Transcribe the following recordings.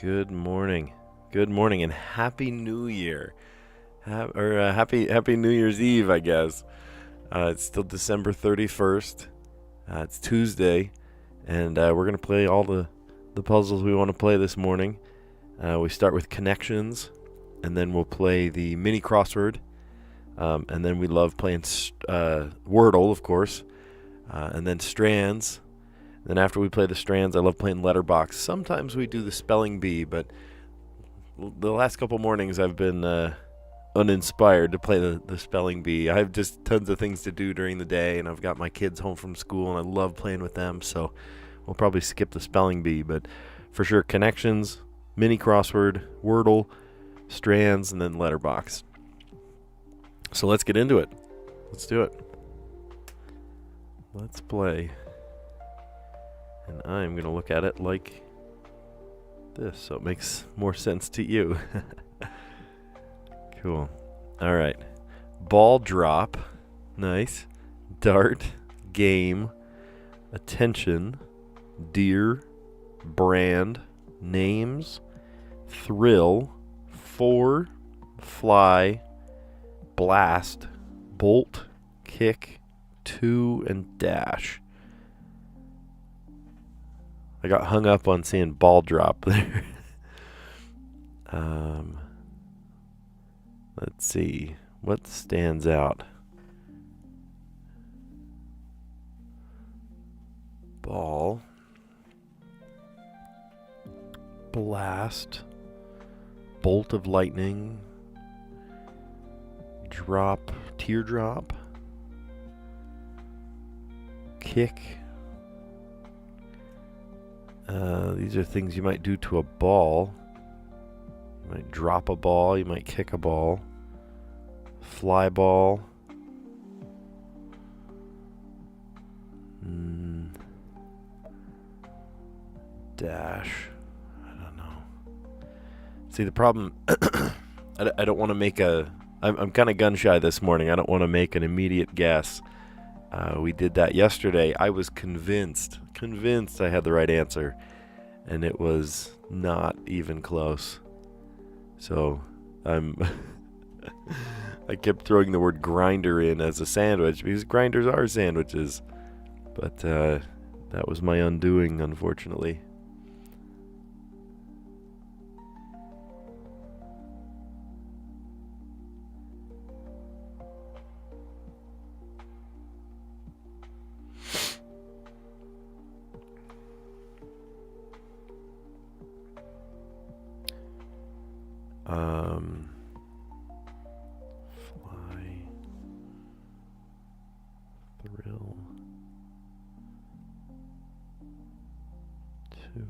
Good morning. Good morning and Happy New Year. Happy New Year's Eve, I guess. It's still December 31st. It's Tuesday, and we're going to play all the puzzles we want to play this morning. We start with connections, and then we'll play the Mini Crossword, and then we love playing Wordle, of course, and then Strands. Then after we play the Strands, I love playing Letterbox. Sometimes we do the spelling bee, but the last couple mornings I've been uninspired to play the spelling bee. I have just tons of things to do during the day, and I've got my kids home from school, and I love playing with them, so we'll probably skip the spelling bee. But for sure, connections, Mini Crossword, Wordle, Strands, and then Letterbox. So let's get into it. Let's do it. Let's play. And I'm going to look at it like this, so it makes more sense to you. Cool. All right. Ball drop. Nice. Dart. Game. Attention. Deer. Brand. Names. Thrill. For. Fly. Blast. Bolt. Kick. To and dash. I got hung up on seeing ball drop there. Let's see. What stands out? Ball. Blast. Bolt of lightning. Drop. Teardrop. Kick. These are things you might do to a ball. You might drop a ball. You might kick a ball. Fly ball. Dash. I don't know. See, the problem, I don't want to make I'm kind of gun shy this morning. I don't want to make an immediate guess. We did that yesterday. I was convinced I had the right answer, and it was not even close. So I kept throwing the word grinder in as a sandwich because grinders are sandwiches, but that was my undoing, unfortunately. Fly, thrill, two,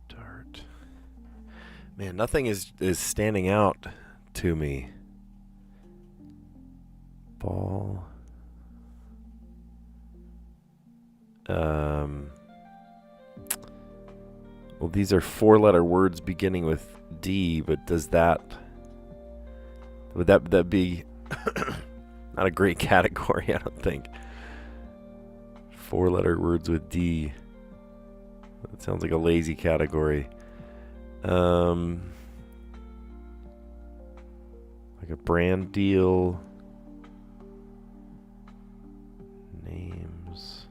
dart. Man, nothing is standing out to me. Ball. Well, these are four-letter words beginning with D, but would that be not a great category, I don't think. Four-letter words with D. That sounds like a lazy category. Like a brand deal. Names.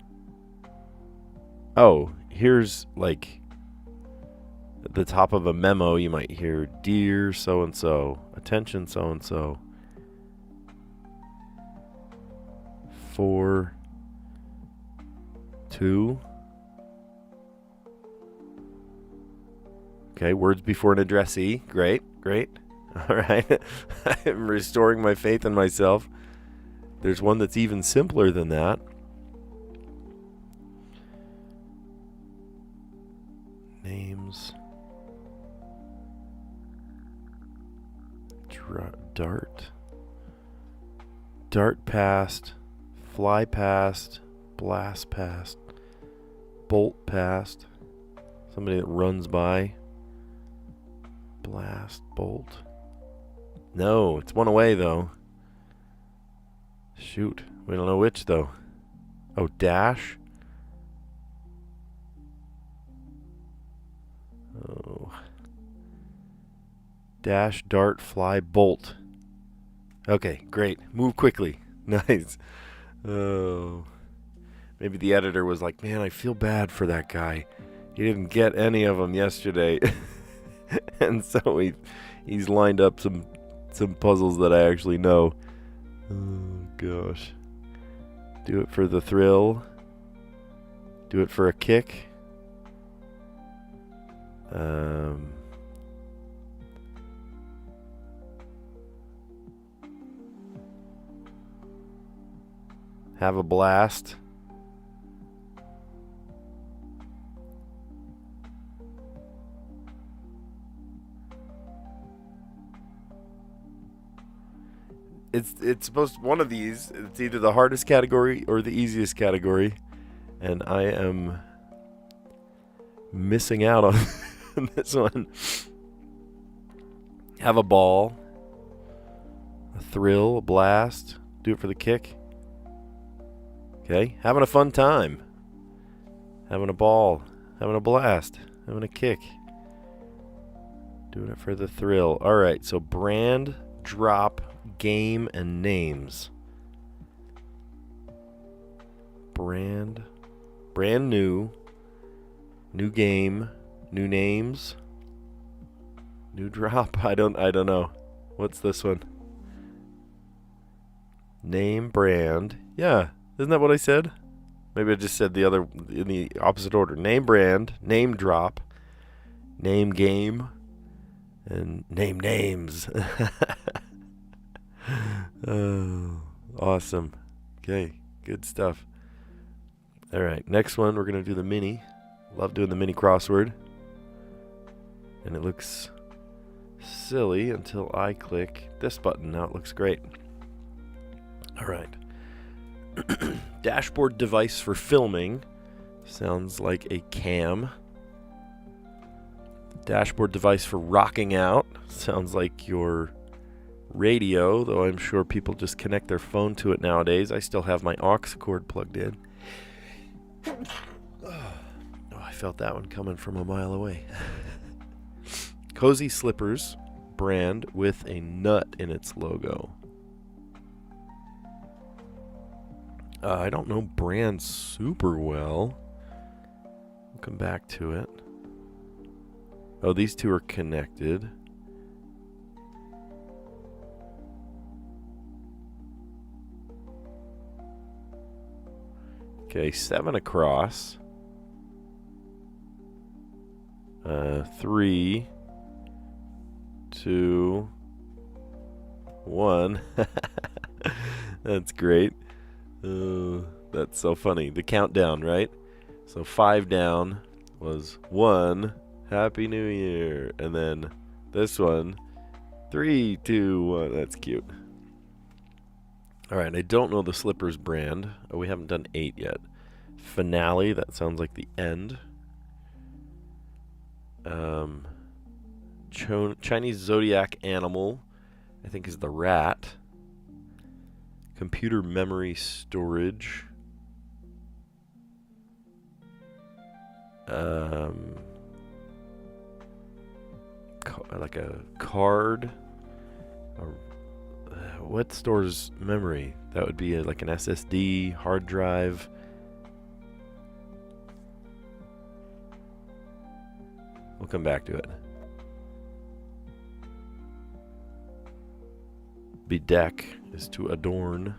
Oh, here's like at the top of a memo, you might hear, "Dear so-and-so, attention so-and-so, for, to." Okay, words before an addressee. Great. All right. I'm restoring my faith in myself. There's one that's even simpler than that. Names. Dart. Dart past. Fly past. Blast past. Bolt past. Somebody that runs by. Blast. Bolt. No, it's one away though. Shoot. We don't know which though. Oh, dash. Dash, dart, fly, bolt. Okay, great. Move quickly. Nice. Oh. Maybe the editor was like, man, I feel bad for that guy. He didn't get any of them yesterday. And so he's lined up some puzzles that I actually know. Oh, gosh. Do it for the thrill. Do it for a kick. Have a blast. It's supposed to, one of these, it's either the hardest category or the easiest category, and I am missing out on this one. Have a ball, a thrill, a blast, do it for the kick. Okay, having a fun time, having a ball, having a blast, having a kick, doing it for the thrill. All right, so brand, drop, game, and names. Brand new game, new names, new drop. I don't know. What's this one? Name, brand. Yeah, isn't that what I said? Maybe I just said the other in the opposite order. Name, brand, name, drop, name, game, and name names. Oh, awesome. Okay, good stuff. All right, next one, we're going to do the mini. Love doing the mini crossword. And it looks silly until I click this button. Now it looks great. All right. Dashboard device for filming. Sounds like a cam. Dashboard device for rocking out. Sounds like your radio, though I'm sure people just connect their phone to it nowadays. I still have my aux cord plugged in. Oh, I felt that one coming from a mile away. Cozy Slippers brand with a nut in its logo. I don't know brand super well. We'll come back to it. Oh, these two are connected. Okay, 7 across. 3, 2, 1. That's great. That's so funny. The countdown, right? So 5 down was 1. Happy New Year. And then this one, 3, 2, 1. That's cute. All right, I don't know the Slippers brand. Oh, we haven't done 8 yet. Finale, that sounds like the end. Chinese zodiac animal, I think is the rat. Computer memory storage. Like a card. What stores memory? That would be like an SSD, hard drive. We'll come back to it. Bedeck is to adorn.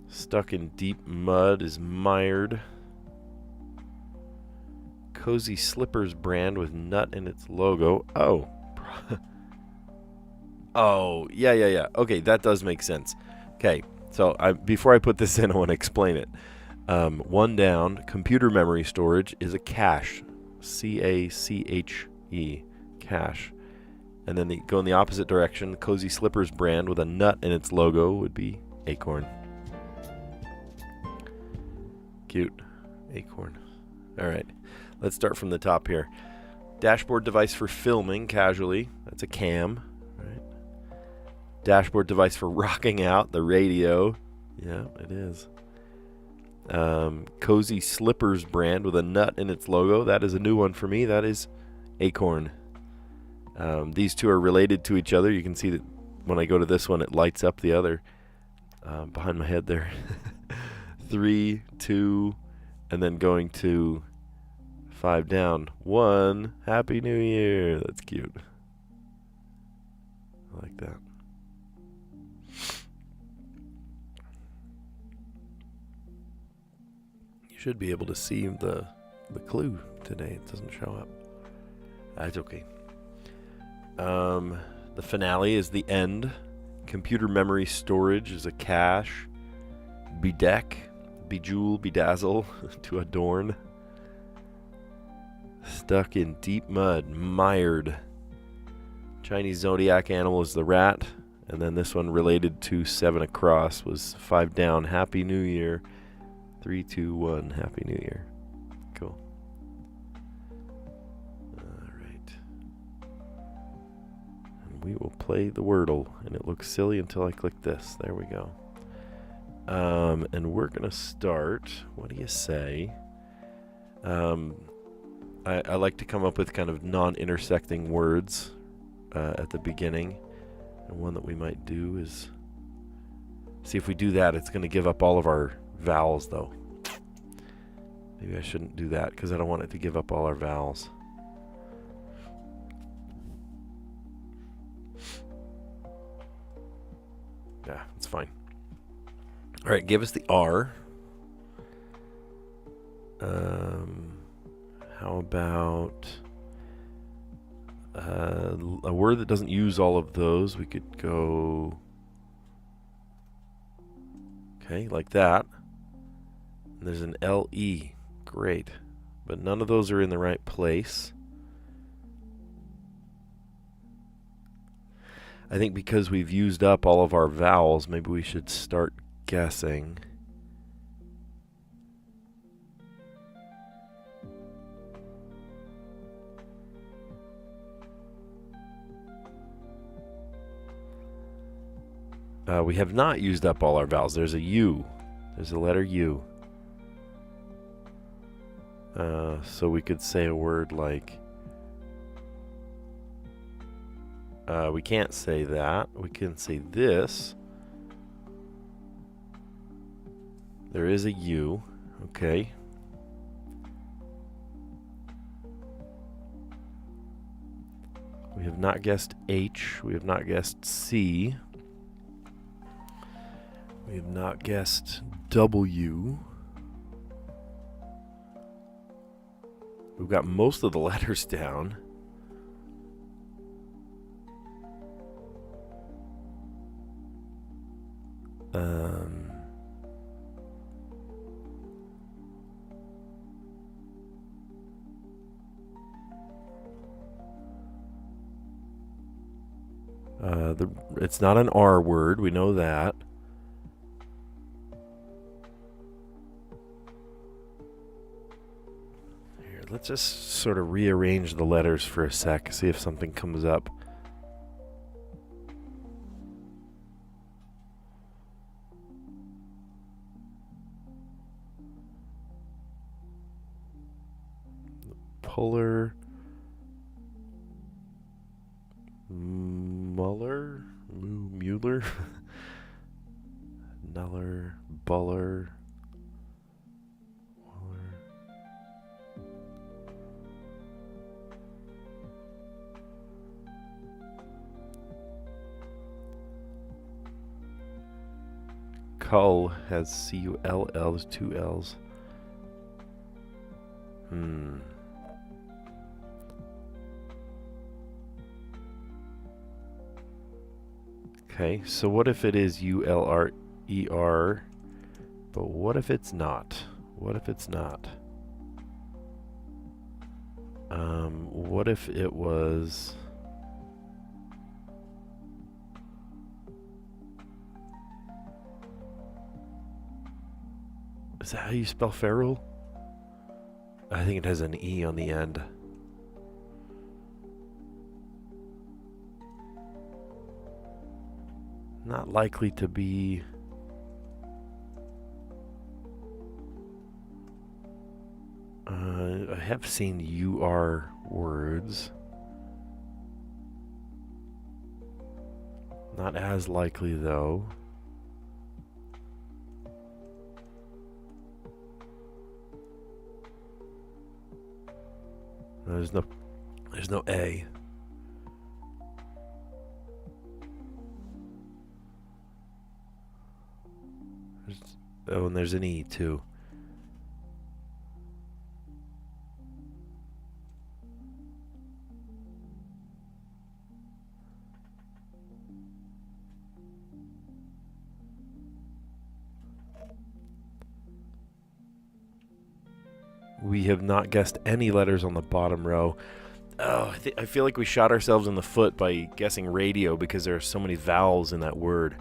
Stuck in deep mud is mired. Cozy Slippers brand with nut in its logo. Oh. Oh, yeah. Okay, that does make sense. Okay, so before I put this in, I want to explain it. 1 down, computer memory storage is a cache. C-A-C-H-E. Cache. And then go in the opposite direction. Cozy Slippers brand with a nut in its logo would be acorn. Cute. Acorn. All right, let's start from the top here. Dashboard device for filming casually. That's a cam. Dashboard device for rocking out, the radio. Yeah, it is. Cozy Slippers brand with a nut in its logo. That is a new one for me. That is acorn. These two are related to each other. You can see that when I go to this one, it lights up the other behind my head there. 3, 2, and then going to 5 down. 1. Happy New Year. That's cute. I like that. You should be able to see the clue today. It doesn't show up. That's okay. The finale is the end. Computer memory storage is a cache. Bedeck, bejewel, bedazzle, to adorn. Stuck in deep mud, mired. Chinese zodiac animal is the rat. And then this one related to 7 across was 5 down. Happy New Year. 3, 2, 1. Happy New Year. Cool. We will play the Wordle, and it looks silly until I click this. There we go. And we're going to start. What do you say? I like to come up with kind of non-intersecting words at the beginning. And one that we might do is... See, if we do that, it's going to give up all of our vowels, though. Maybe I shouldn't do that, because I don't want it to give up all our vowels. Yeah, it's fine. All right, give us the R. How about a word that doesn't use all of those? We could go... Okay, like that. And there's an L-E. Great. But none of those are in the right place. I think because we've used up all of our vowels, maybe we should start guessing. We have not used up all our vowels. There's a U. There's a letter U. So we could say a word like... we can't say that. We can say this. There is a U. Okay. We have not guessed H. We have not guessed C. We have not guessed W. We've got most of the letters down. It's not an R word, we know that. Here, let's just sort of rearrange the letters for a sec, see if something comes up. Puller. Mueller, Nuller, Buller, Waller. Cull has C-U-L-L, there's 2 L's. Okay, so what if it is U-L-R-E-R, but what if it's not? What if it's not? What if it was... Is that how you spell feral? I think it has an E on the end. Not likely to be... I have seen UR words. Not as likely, though. There's no A. And there's an E, too. We have not guessed any letters on the bottom row. Oh, I feel like we shot ourselves in the foot by guessing radio because there are so many vowels in that word.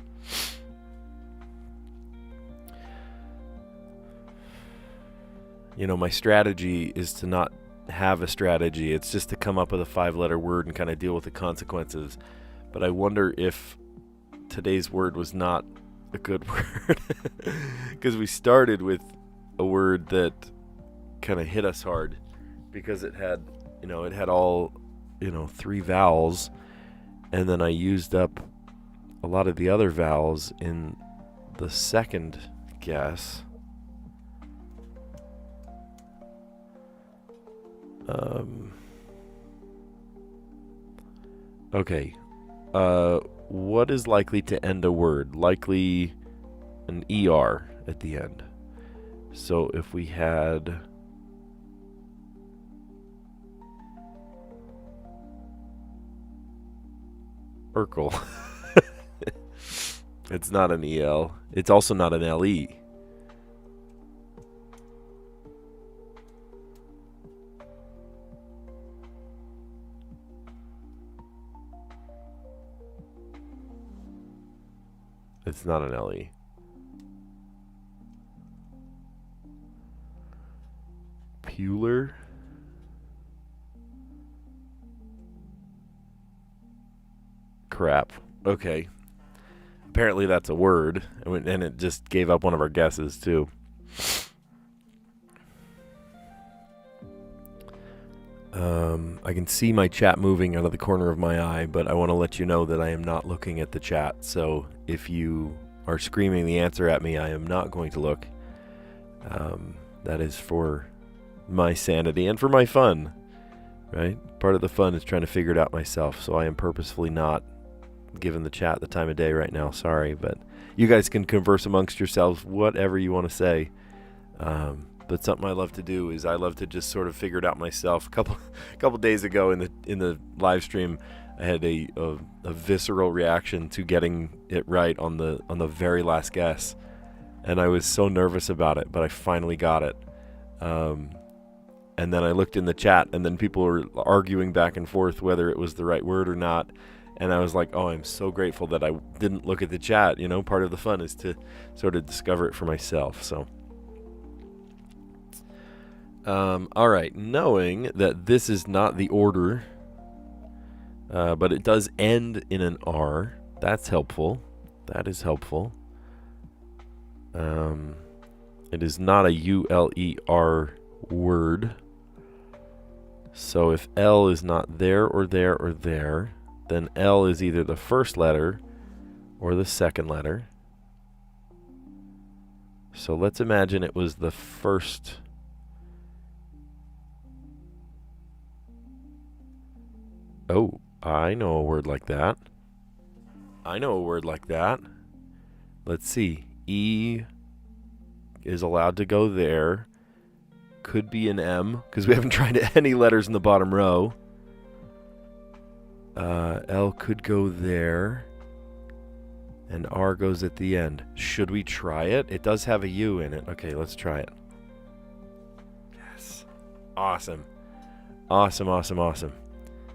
You know, my strategy is to not have a strategy. It's just to come up with a 5-letter word and kind of deal with the consequences. But I wonder if today's word was not a good word. Because we started with a word that kind of hit us hard because it had all 3 vowels, and then I used up a lot of the other vowels in the second guess. Okay, what is likely to end a word? Likely an ER at the end. So if we had Urkel. It's not an EL. It's also not an LE. It's not an LE. Puler. Crap. Okay. Apparently that's a word, and it just gave up one of our guesses too. I can see my chat moving out of the corner of my eye, but I want to let you know that I am not looking at the chat. So if you are screaming the answer at me, I am not going to look. That is for my sanity and for my fun, right? Part of the fun is trying to figure it out myself, so I am purposefully not giving the chat the time of day right now. Sorry, but you guys can converse amongst yourselves, whatever you want to say. But something I love to do is I love to just sort of figure it out myself. A couple days ago in the live stream, I had a visceral reaction to getting it right on the very last guess, and I was so nervous about it, but I finally got it. And then I looked in the chat, and then people were arguing back and forth whether it was the right word or not. And I was like, oh, I'm so grateful that I didn't look at the chat. You know, part of the fun is to sort of discover it for myself. So, all right, knowing that this is not the order, but it does end in an R, that's helpful. That is helpful. It is not a ULER word. So if L is not there or there or there, then L is either the first letter or the second letter. So let's imagine it was the first. Oh, I know a word like that. Let's see. E is allowed to go there. Could be an M, because we haven't tried any letters in the bottom row. L could go there. And R goes at the end. Should we try it? It does have a U in it. Okay, let's try it. Yes. Awesome. Awesome.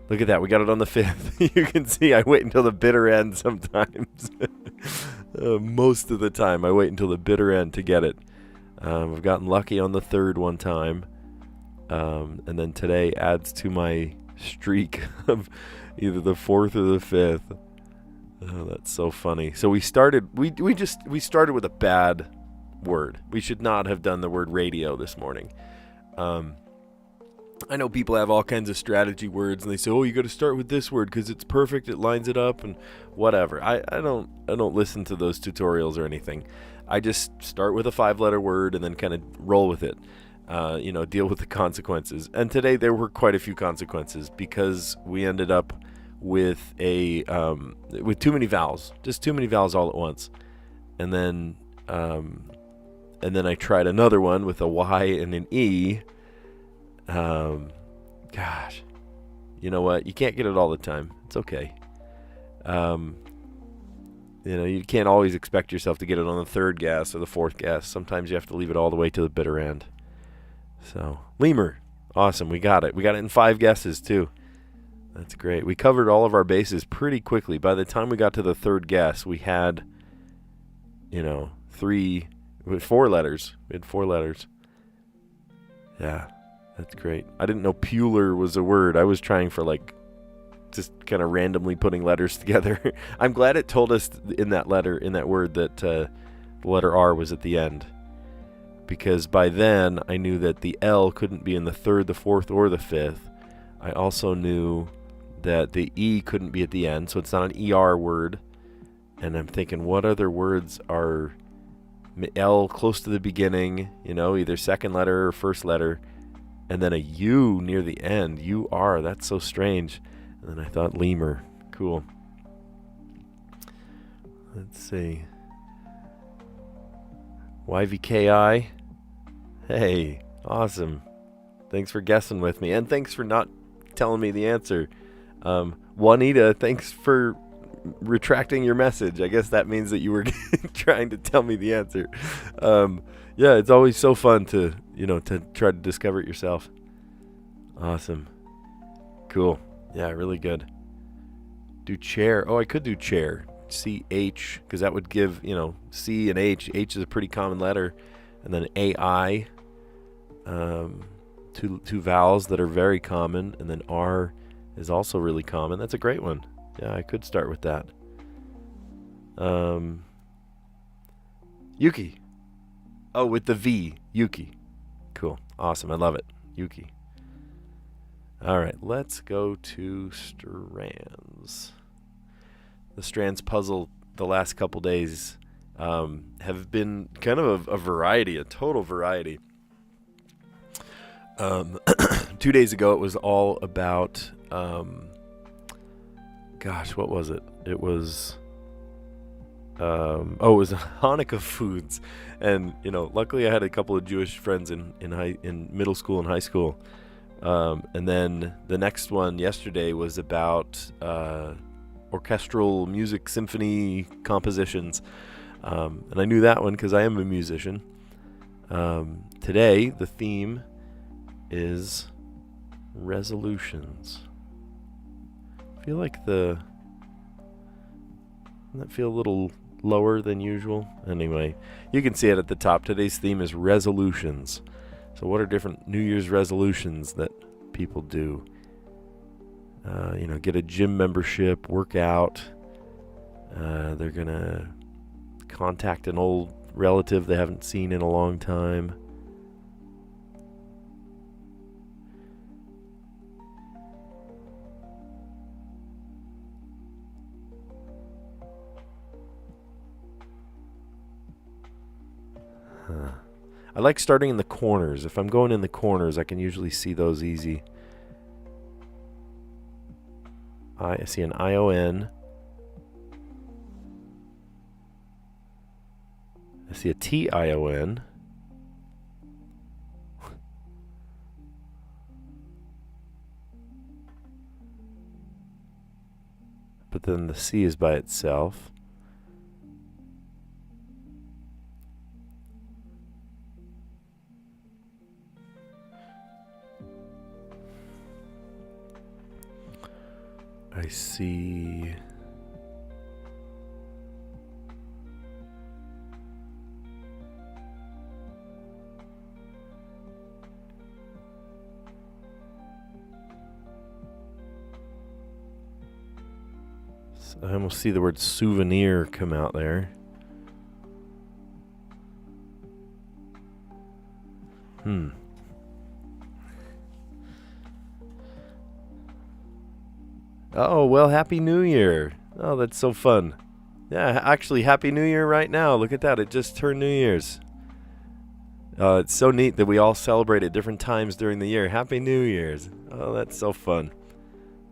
Look at that. We got it on the 5th. You can see I wait until the bitter end sometimes. Most of the time, I wait until the bitter end to get it. I've gotten lucky on the 3rd one time. And then today adds to my streak of either the 4th or the 5th. Oh, that's so funny. So we started with a bad word. We should not have done the word radio this morning. I know people have all kinds of strategy words, and they say, "Oh, you got to start with this word because it's perfect. It lines it up," and whatever. I don't listen to those tutorials or anything. I just start with a 5-letter word and then kind of roll with it. Deal with the consequences. And today there were quite a few consequences because we ended up with with too many vowels, just too many vowels all at once. And then I tried another one with a Y and an E. Gosh, you know what? You can't get it all the time. It's okay. You can't always expect yourself to get it on the 3rd guess or the 4th guess. Sometimes you have to leave it all the way to the bitter end. So, lemur. Awesome. We got it. We got it in 5 guesses, too. That's great. We covered all of our bases pretty quickly. By the time we got to the 3rd guess, we had, 4 letters. We had 4 letters. Yeah, that's great. I didn't know Puler was a word. I was trying for, just kind of randomly putting letters together. I'm glad it told us in that word that the letter R was at the end. Because by then, I knew that the L couldn't be in the 3rd, the 4th, or the 5th. I also knew that the E couldn't be at the end, so it's not an ER word. And I'm thinking, what other words are L close to the beginning, either 2nd letter or 1st letter, and then a U near the end. UR, that's so strange. And then I thought lemur. Cool. Let's see. YVKI. Hey, awesome. Thanks for guessing with me. And thanks for not telling me the answer. Juanita, thanks for retracting your message. I guess that means that you were trying to tell me the answer. Yeah, it's always so fun to try to discover it yourself. Awesome. Cool. Yeah, really good. Do chair. Oh, I could do chair. CH, because that would give, C and H. H is a pretty common letter. And then AI. Two vowels that are very common. And then R is also really common. That's a great one. Yeah, I could start with that. Yuki. Oh, with the V. Yuki. Cool. Awesome. I love it. Yuki. All right, let's go to Strands. The Strands puzzle the last couple days have been kind of a variety, a total variety. 2 days ago, it was all about, what was it? It was, it was Hanukkah foods. And, luckily I had a couple of Jewish friends in middle school and high school. And then the next one yesterday was about orchestral music symphony compositions. And I knew that one because I am a musician. Today, the theme is resolutions. I feel like doesn't that feel a little lower than usual? Anyway, you can see it at the top. Today's theme is resolutions. So what are different New Year's resolutions that people do? Get a gym membership, work out. They're going to contact an old relative they haven't seen in a long time. I like starting in the corners. If I'm going in the corners, I can usually see those easy. I see an ION. I see a TION. But then the C is by itself. I see I almost see the word souvenir come out there. Oh, well, Happy New Year. Oh, that's so fun. Yeah, actually, Happy New Year right now. Look at that. It just turned New Year's. It's so neat that we all celebrate at different times during the year. Happy New Year's. Oh, that's so fun.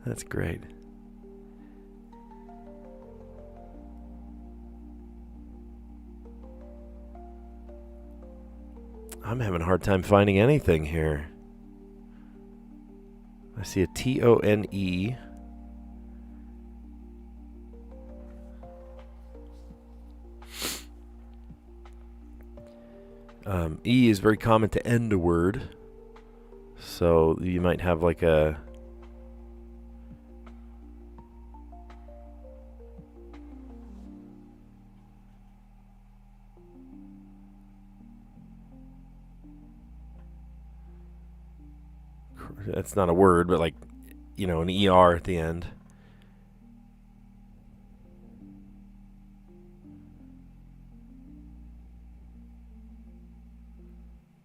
That's great. I'm having a hard time finding anything here. I see a T-O-N-E. E is very common to end a word. So you might have like a... That's not a word, but like, you know, an ER at the end.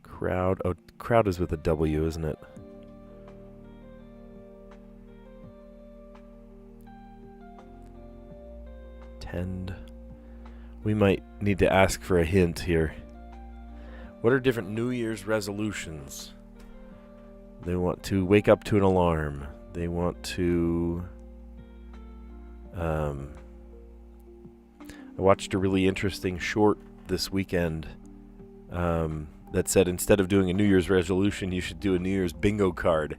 Crowd. Oh, crowd is with a W, isn't it? Tend. We might need to ask for a hint here. What are different New Year's resolutions? They want to wake up to an alarm. They want to... I watched a really interesting short this weekend that said instead of doing a New Year's resolution, you should do a New Year's bingo card.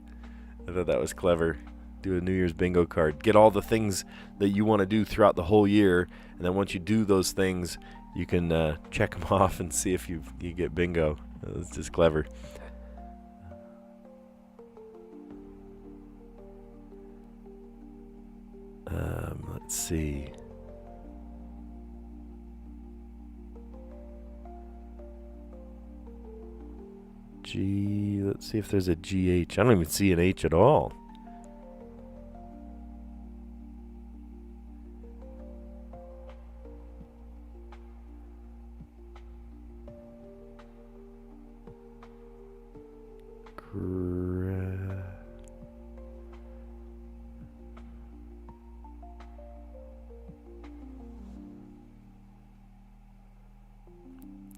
I thought that was clever. Do a New Year's bingo card. Get all the things that you want to do throughout the whole year, and then once you do those things, you can check them off and see if you get bingo. It's just clever. Let's see. G. Let's see if there's a GH. I don't even see an H at all.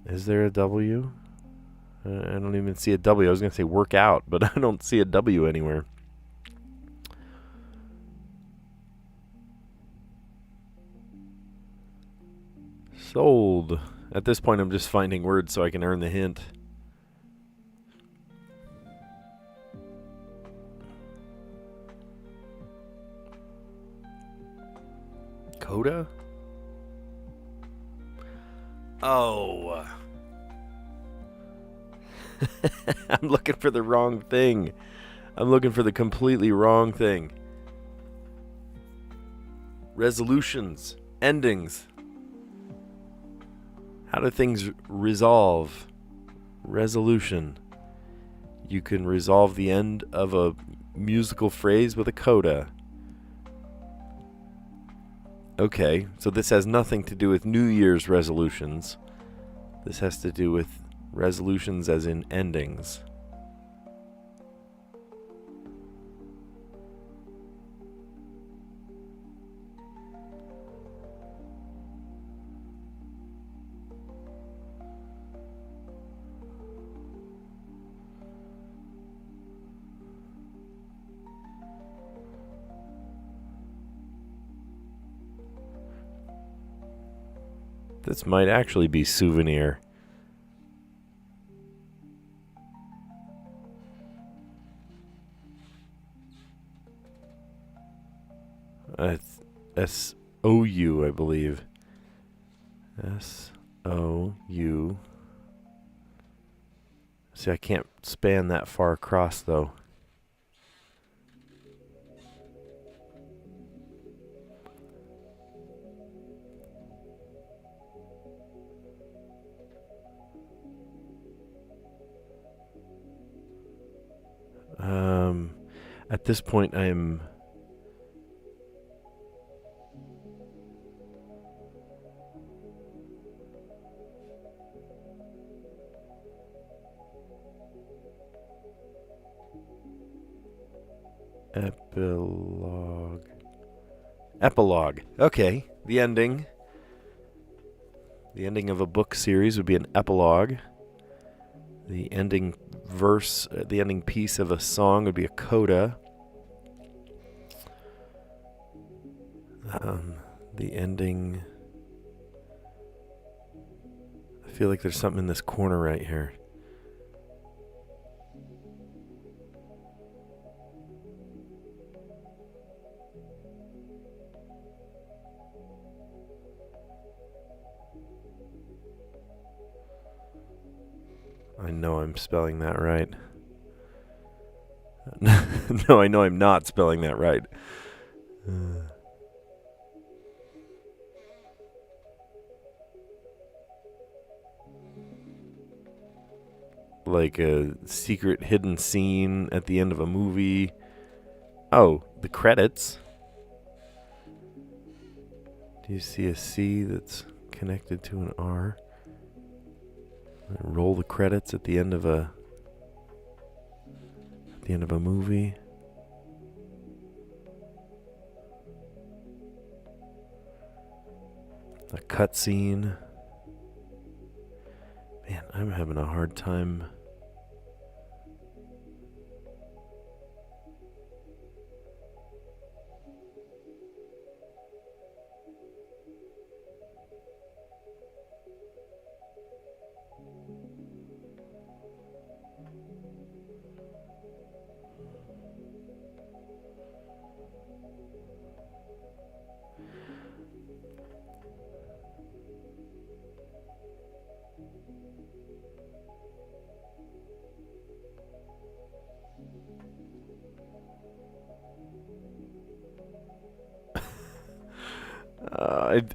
Is there a W? I don't even see a W. I was going to say work out, but I don't see a W anywhere. Sold. At this point, I'm just finding words so I can earn the hint. Coda? Oh. I'm looking for the wrong thing. I'm looking for the completely wrong thing. Resolutions. Endings. How do things resolve? Resolution. You can resolve the end of a musical phrase with a coda. Okay, so this has nothing to do with New Year's resolutions. This has to do with resolutions as in endings. This might actually be souvenir. It's S-O-U, I believe. S-O-U. See, I can't span that far across, though. At this point, I'm... Epilogue. Epilogue. Okay, the ending. The ending of a book series would be an epilogue. The ending verse, the ending piece of a song would be a coda. The ending... I feel like there's something in this corner right here. I know I'm spelling that right. No, I know I'm not spelling that right. Like a secret hidden scene at the end of a movie. Oh, the credits. Do you see a C that's connected to an R? Roll the credits at the end of a movie. A cutscene. Man, I'm having a hard time.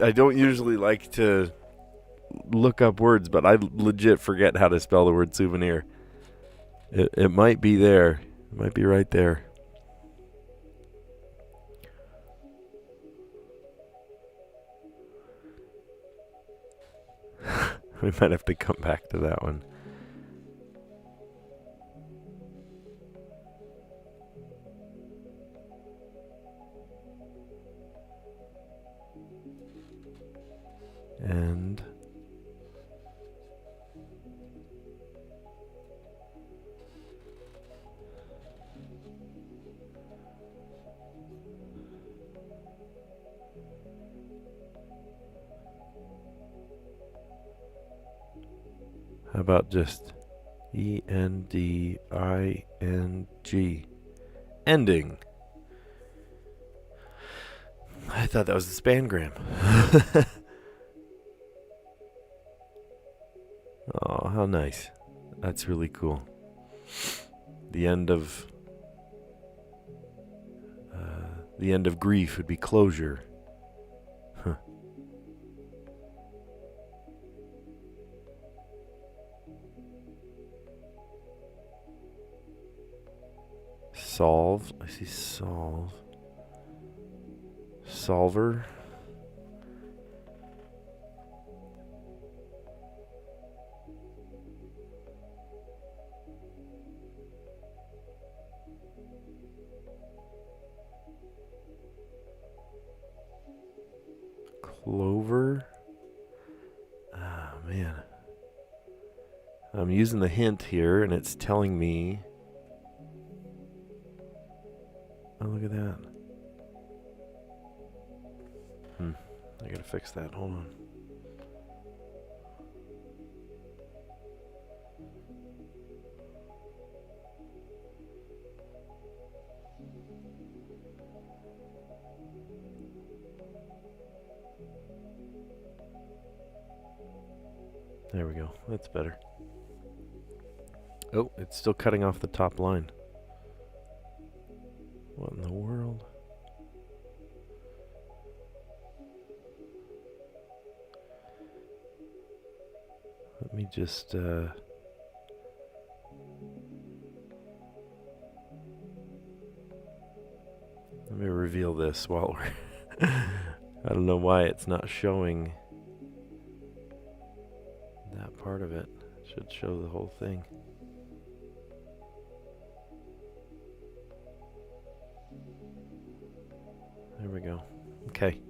I don't usually like to look up words, but I legit forget how to spell the word souvenir. It might be there. It might be right there. We might have to come back to that one. And how about just ENDING? Ending. I thought that was the spangram. Oh, how nice. That's really cool. The end of grief would be closure. Huh. Solve. I see solve. Solver. Clover. Ah, man. I'm using the hint here, and it's telling me... Oh, look at that. I gotta fix that. Hold on. There we go. That's better. Oh, it's still cutting off the top line. What in the world? Let me just let me reveal this while we're I don't know why it's not showing that part of it. It should show the whole thing. There we go. Okay.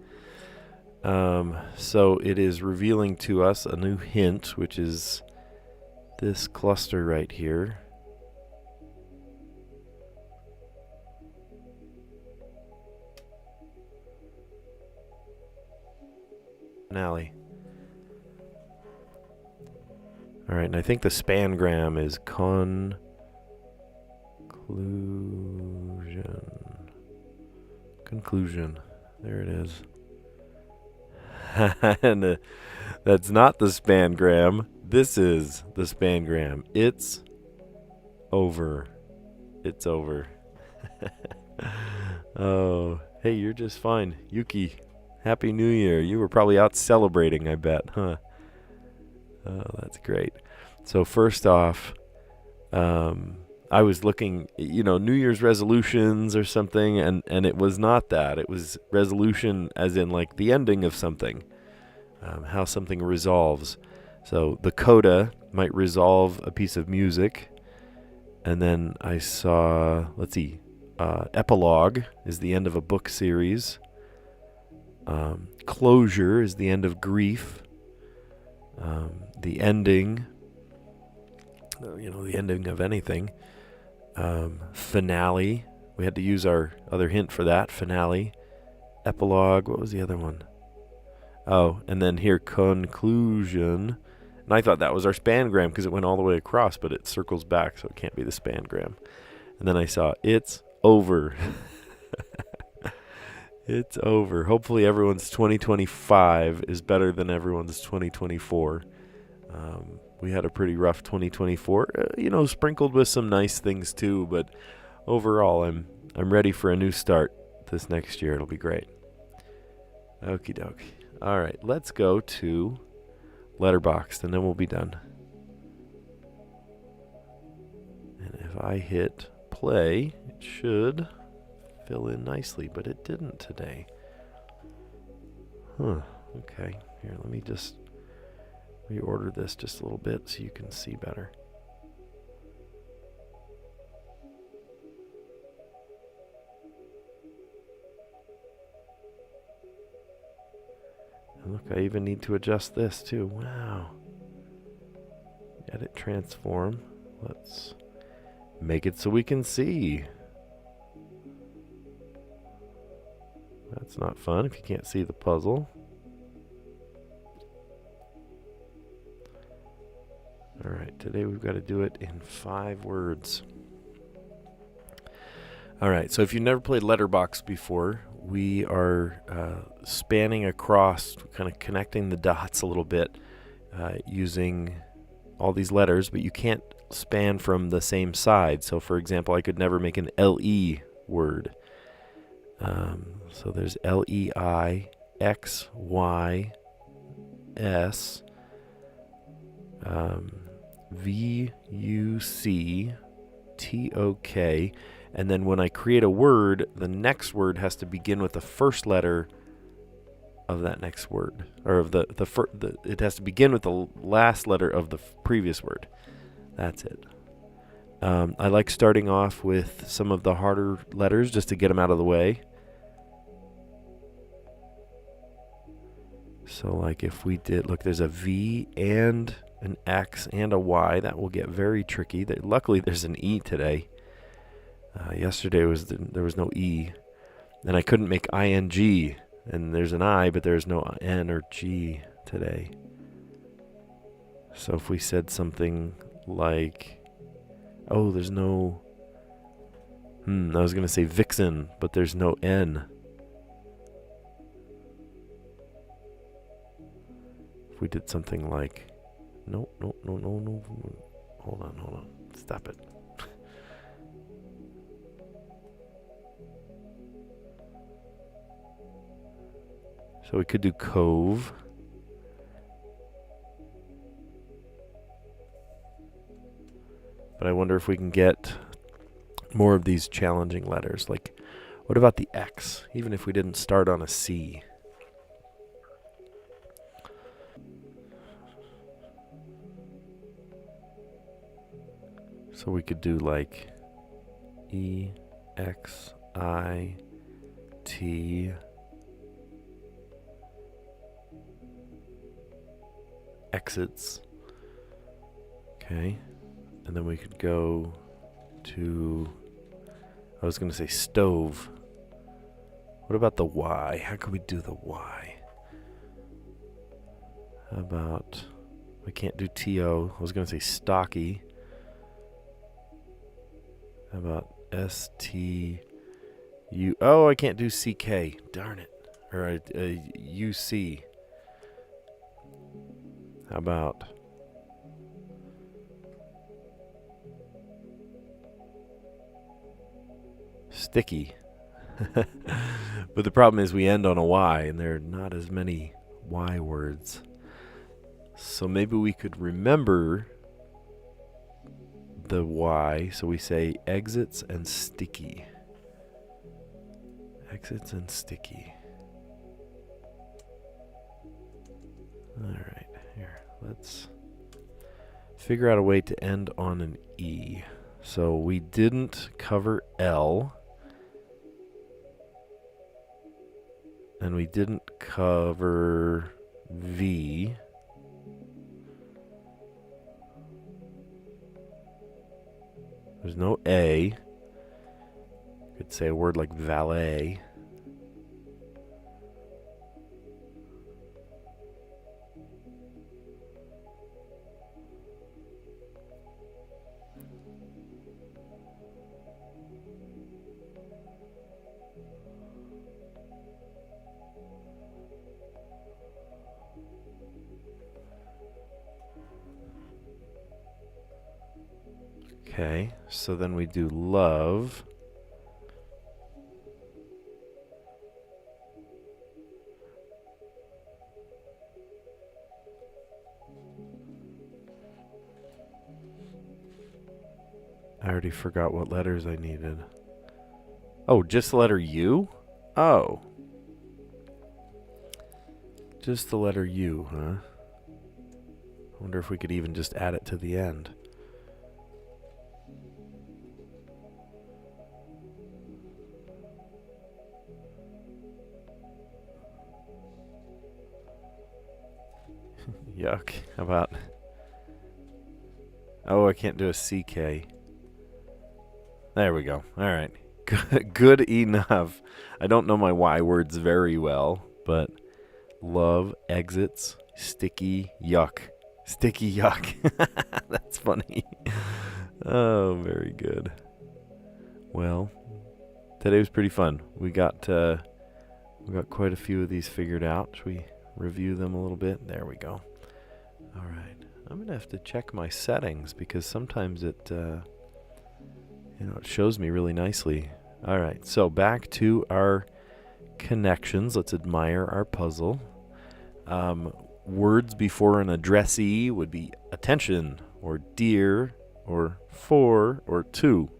So it is revealing to us a new hint, which is this cluster right here. Finale. All right, and I think the spangram is conclusion. Conclusion. There it is. And that's not the spangram. This is the spangram. It's over. It's over. Oh, hey, you're just fine. Yuki, Happy New Year. You were probably out celebrating, I bet, huh? Oh, that's great. So first off, I was looking, New Year's resolutions or something, and it was not that. It was resolution as in like the ending of something, how something resolves. So the coda might resolve a piece of music. And then I saw, let's see, epilogue is the end of a book series. Closure is the end of grief. The ending, the ending of anything. Finale, we had to use our other hint for that. Finale. Epilogue, what was the other one? Oh, and then here, conclusion. And I thought that was our spangram because it went all the way across, but it circles back, so it can't be the spangram. And then I saw, it's over. It's over. Hopefully everyone's 2025 is better than everyone's 2024. We had a pretty rough 2024, sprinkled with some nice things too, but overall I'm ready for a new start this next year. It'll be great. Okie doke. All right, let's go to Letterboxd and then we'll be done. And if I hit play, it should fill in nicely, but it didn't today. Huh. Okay. Here, let me just reorder this just a little bit so you can see better. And look, I even need to adjust this too. Wow. Edit transform. Let's make it so we can see. That's not fun if you can't see the puzzle. All right, today we've got to do it in 5 words. All right, so if you've never played Letterboxd before, we are spanning across, kind of connecting the dots a little bit using all these letters, but you can't span from the same side. So for example, I could never make an L-E word. So there's L-E-I, X, Y, S, V-U-C, T-O-K, and then when I create a word, the next word has to begin with the first letter of that next word, or of it has to begin with the last letter of the previous word. That's it. I like starting off with some of the harder letters just to get them out of the way. So like if we did, look, there's a V and an X and a Y. That will get very tricky. Luckily, there's an E today. Yesterday there was no E. And I couldn't make ING. And there's an I, but there's no N or G today. So if we said something like, oh, there's no, I was going to say vixen, but there's no N. If we did something like, no, hold on, stop it. So we could do cove. But I wonder if we can get more of these challenging letters. Like, what about the X? Even if we didn't start on a C. So we could do like E, X, I, T, exits. Okay. And then we could go to, I was going to say stove. What about the Y? How could we do the Y? How about, we can't do TO. I was going to say stocky. How about STU? Oh, I can't do CK. Darn it. Or UC. How about sticky? But the problem is we end on a Y, and there are not as many Y words. So maybe we could remember the Y. So we say exits and sticky. Exits and sticky. Alright, here. Let's figure out a way to end on an E. So we didn't cover L. And we didn't cover V. There's no A. You could say a word like valet. Okay, so then we do love. I already forgot what letters I needed. Oh, just the letter U? Oh. Just the letter U, huh? I wonder if we could even just add it to the end. Yuck. How about... Oh, I can't do a CK. There we go. All right. Good enough. I don't know my Y words very well, but love, exits, sticky, yuck. Sticky yuck. That's funny. Oh, very good. Well, today was pretty fun. We got quite a few of these figured out. Should we review them a little bit? There we go. All right. I'm going to have to check my settings because sometimes it it shows me really nicely. All right. So back to our connections. Let's admire our puzzle. Words before an addressee would be attention or dear or for or to.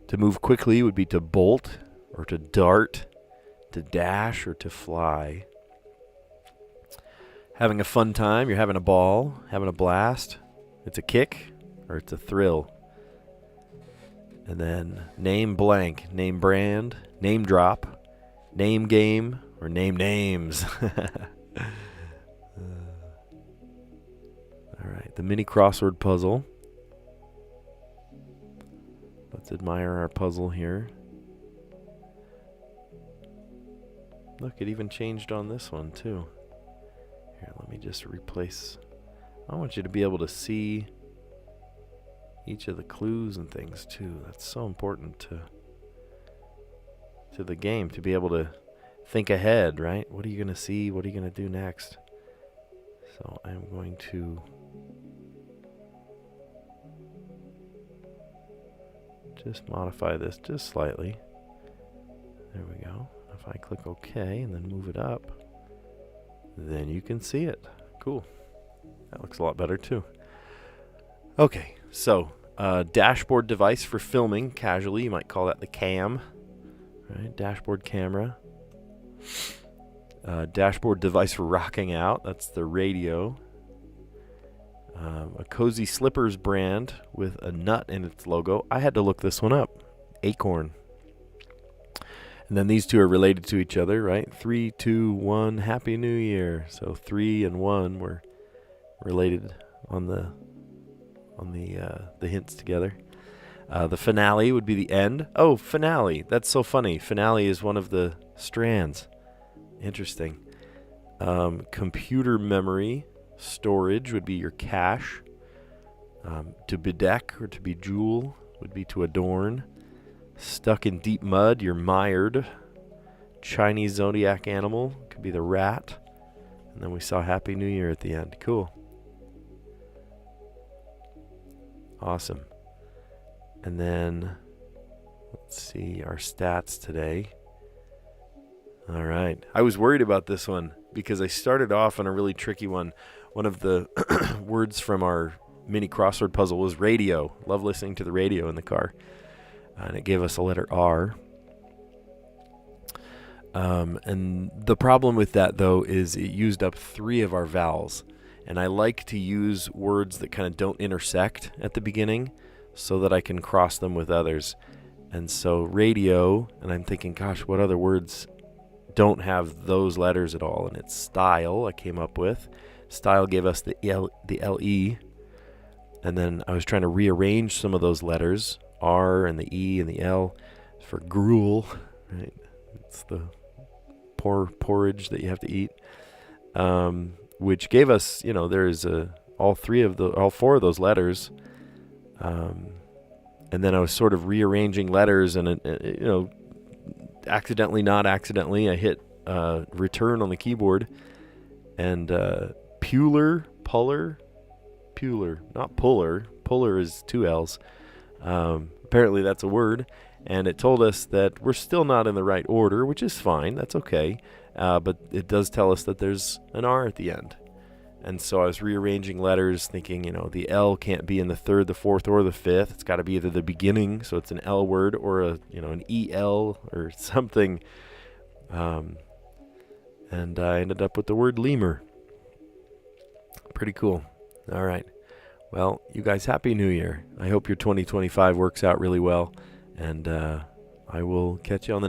To move quickly would be to bolt or to dart, to dash or to fly. Having a fun time, you're having a ball, having a blast. It's a kick or it's a thrill. And then name blank, name brand, name drop, name game, or name names. All right, the mini crossword puzzle. Let's admire our puzzle here. Look, it even changed on this one too. Here, let me just replace. I want you to be able to see each of the clues and things too. That's so important to the game, to be able to think ahead, right? What are you going to see? What are you going to do next? So I'm going to just modify this just slightly. There we go. If I click OK and then move it up, then you can see it. Cool. That looks a lot better too. Okay, so dashboard device for filming casually. You might call that the cam. Right, dashboard camera. Dashboard device for rocking out. That's the radio. A Cozy Slippers brand with a nut in its logo. I had to look this one up. Acorn. And then these two are related to each other, right? 3, 2, 1, Happy New Year. So 3 and 1 were related on the hints together. The finale would be the end. Oh, finale. That's so funny. Finale is one of the strands. Interesting. Computer memory storage would be your cache. To bedeck or to bejewel would be to adorn. Stuck in deep mud, you're mired. Chinese zodiac animal could be the rat. And then we saw Happy New Year at the end. Cool. Awesome. And then, let's see, our stats today. All right. I was worried about this one because I started off on a really tricky one. One of the words from our mini crossword puzzle was radio. Love listening to the radio in the car. And it gave us a letter R. And the problem with that, though, is it used up 3 of our vowels. And I like to use words that kind of don't intersect at the beginning so that I can cross them with others. And so radio, and I'm thinking, gosh, what other words don't have those letters at all? And it's style I came up with. Style gave us the LE. And then I was trying to rearrange some of those letters, R and the E and the L, for gruel, right? It's the porridge that you have to eat. Which gave us, there's all 4 of those letters. And then I was sort of rearranging letters and, not accidentally, I hit return on the keyboard. And Puller, not puller. Puller is 2 L's. Apparently that's a word. And it told us that we're still not in the right order, which is fine. That's okay. But it does tell us that there's an R at the end. And so I was rearranging letters thinking, the L can't be in the 3rd, the 4th, or the 5th. It's got to be either the beginning, so it's an L word, or an EL or something. And I ended up with the word lemur. Pretty cool. All right. Well, you guys, Happy New Year. I hope your 2025 works out really well. And I will catch you on the next